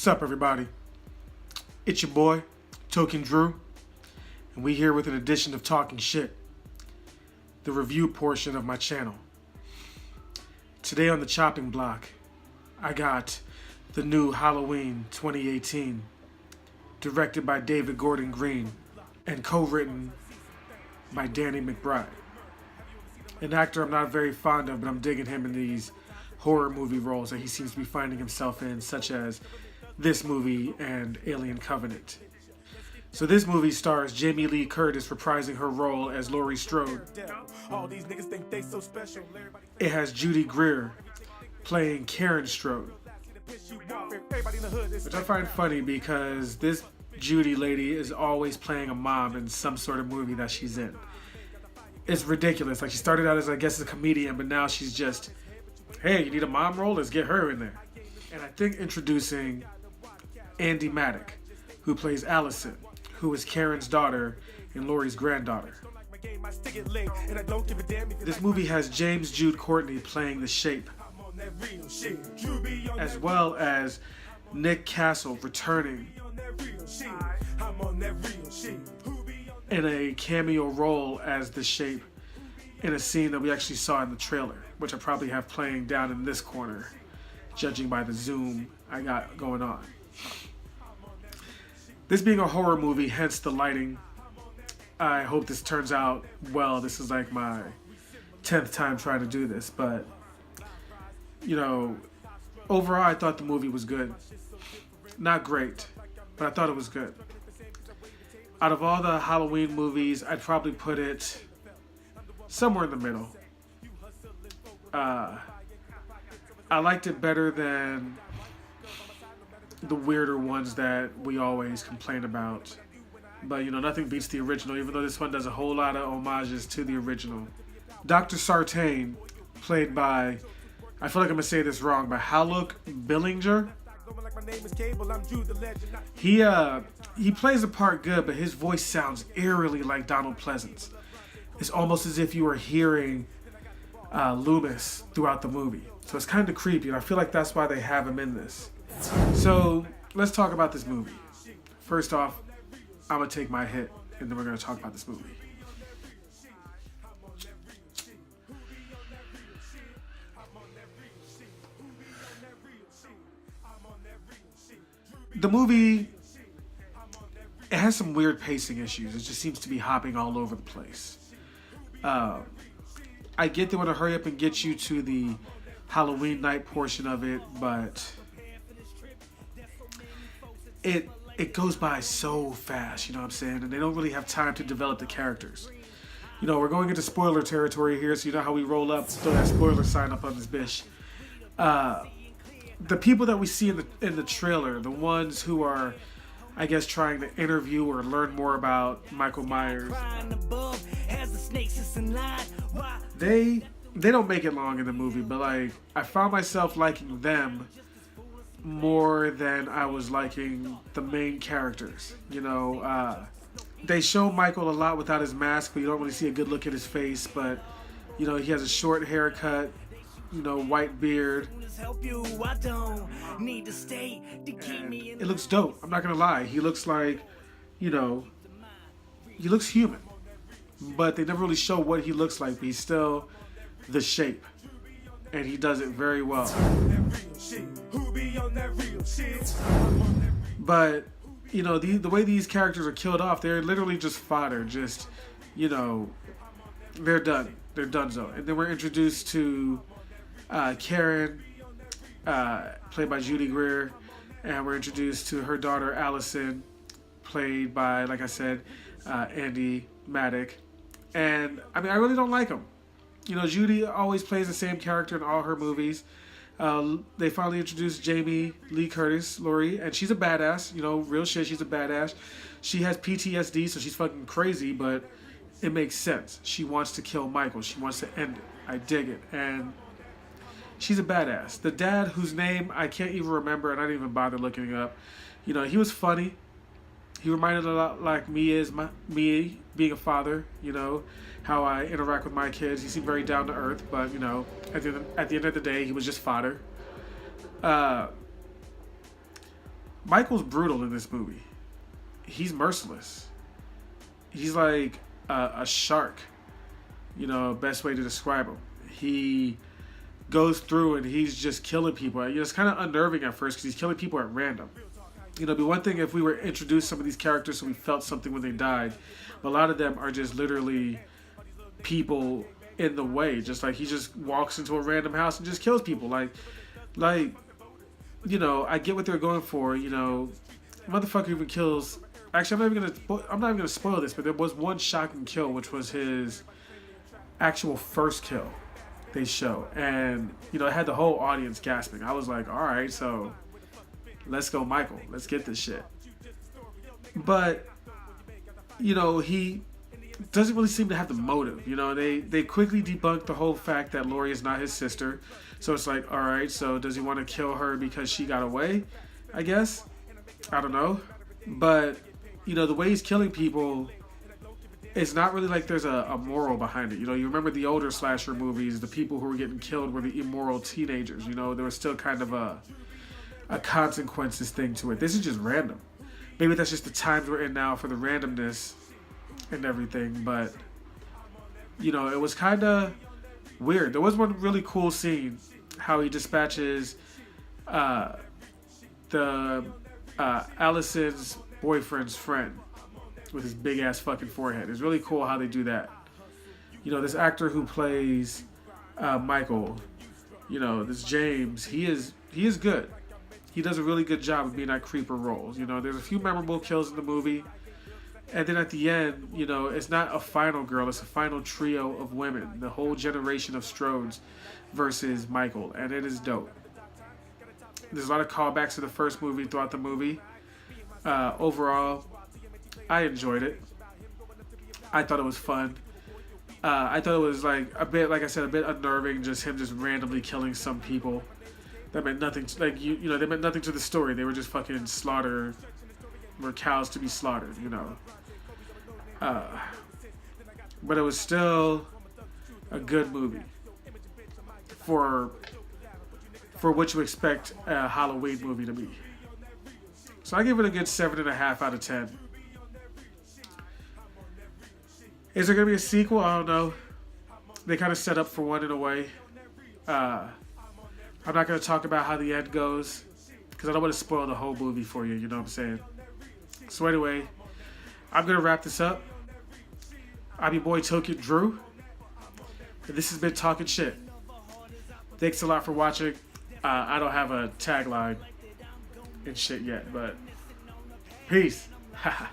What's up, everybody? It's your boy, Token Drew, and we here with an edition of Talking Shit, the review portion of my channel. Today on the chopping block, I got the new Halloween 2018, directed by David Gordon Green and co-written by Danny McBride. An actor I'm not very fond of, but I'm digging him in these horror movie roles that he seems to be finding himself in, such as this movie and Alien Covenant. So this movie stars Jamie Lee Curtis reprising her role as Laurie Strode. It has Judy Greer playing Karen Strode, which I find funny because this Judy lady is always playing a mom in some sort of movie that she's in. It's ridiculous. Like, she started out as, I guess, a comedian, but now she's just, hey, you need a mom role? Let's get her in there. And I think introducing Andi Maddock, who plays Allison, who is Karen's daughter and Laurie's granddaughter. This movie has James Jude Courtney playing the Shape, as well as Nick Castle returning in a cameo role as the Shape in a scene that we actually saw in the trailer, which I probably have playing down in this corner, judging by the zoom I got going on. This being a horror movie, hence the lighting, I hope this turns out well. This is like my 10th time trying to do this, but, you know, overall I thought the movie was good. Not great, but I thought it was good. Out of all the Halloween movies, I'd probably put it somewhere in the middle. I liked it better than the weirder ones that we always complain about. But, you know, nothing beats the original, even though this one does a whole lot of homages to the original. Dr. Sartain, played by, I feel like I'm going to say this wrong, but Haluk Billinger. He plays the part good, but his voice sounds eerily like Donald Pleasance. It's almost as if you were hearing Loomis throughout the movie. So it's kind of creepy, and I feel like that's why they have him in this. So let's talk about this movie. First off, I'm going to take my hit, and then we're going to talk about this movie. The movie, it has some weird pacing issues. It just seems to be hopping all over the place. I get they want to hurry up and get you to the Halloween night portion of it, but it goes by so fast, you know what I'm saying? And they don't really have time to develop the characters. You know, we're going into spoiler territory here, so you know how we roll up, throw that spoiler sign up on this bitch. The people that we see in the trailer, the ones who are, I guess, trying to interview or learn more about Michael Myers, they don't make it long in the movie, but like, I found myself liking them more than I was liking the main characters. You know, they show Michael a lot without his mask, but you don't really see a good look at his face. But, you know, he has a short haircut, you know, white beard. And it looks dope. I'm not gonna lie. He looks like, you know, he looks human. But they never really show what he looks like. But he's still the Shape, and he does it very well. But, you know, the way these characters are killed off, they're literally just fodder. Just, you know, they're done. They're donezo. And then we're introduced to Karen, played by Judy Greer, and we're introduced to her daughter Allison, played by, like I said, Andi Maddock. And I mean, I really don't like them. You know, Judy always plays the same character in all her movies. They finally introduced Jamie Lee Curtis, Laurie, and she's a badass. You know, real shit, she's a badass. She has PTSD, so she's fucking crazy, but it makes sense. She wants to kill Michael. She wants to end it. I dig it. And she's a badass. The dad, whose name I can't even remember, and I didn't even bother looking it up, you know, he was funny. He reminded a lot like me being a father, you know, how I interact with my kids. He seemed very down to earth, but, you know, at the end of the day, he was just fodder. Michael's brutal in this movie. He's merciless. He's like a shark. You know, best way to describe him. He goes through and he's just killing people. You know, it's kind of unnerving at first because he's killing people at random. You know, it'd be one thing if we were introduced some of these characters so we felt something when they died, but a lot of them are just literally people in the way. Just like he just walks into a random house and just kills people. Like, you know, I get what they're going for. You know, motherfucker even kills. Actually, I'm not even gonna spoil this, but there was one shocking kill, which was his actual first kill. They show, and you know, it had the whole audience gasping. I was like, all right, so let's go, Michael. Let's get this shit. But you know, he doesn't really seem to have the motive. You know, they quickly debunked the whole fact that Lori is not his sister. So it's like, all right, so does he want to kill her because she got away? I guess. I don't know. But you know, the way he's killing people, it's not really like there's a moral behind it. You know, you remember the older slasher movies, the people who were getting killed were the immoral teenagers. You know, there was still kind of a consequences thing to it. This is just random. Maybe that's just the times we're in now for the randomness and everything. But, you know, it was kind of weird. There was one really cool scene, how he dispatches Allison's boyfriend's friend with his big ass fucking forehead. It's really cool how they do that. You know, this actor who plays Michael, you know, this James, he is good. He does a really good job of being that creeper role. You know, there's a few memorable kills in the movie. And then at the end, you know, it's not a final girl, it's a final trio of women. The whole generation of Strodes versus Michael. And it is dope. There's a lot of callbacks to the first movie throughout the movie. Overall, I enjoyed it. I thought it was fun. I thought it was like a bit, like I said, a bit unnerving. Just him just randomly killing some people. That meant nothing. Like you know, they meant nothing to the story. They were just fucking slaughter, were cows to be slaughtered. You know. But it was still a good movie for what you expect a Halloween movie to be. So I give it a good 7.5 out of 10. Is there going to be a sequel? I don't know. They kind of set up for one in a way. I'm not going to talk about how the end goes because I don't want to spoil the whole movie for you, you know what I'm saying? So anyway, I'm going to wrap this up. I'm your boy Token Drew. And this has been Talking Shit. Thanks a lot for watching. I don't have a tagline and shit yet, but peace. Haha.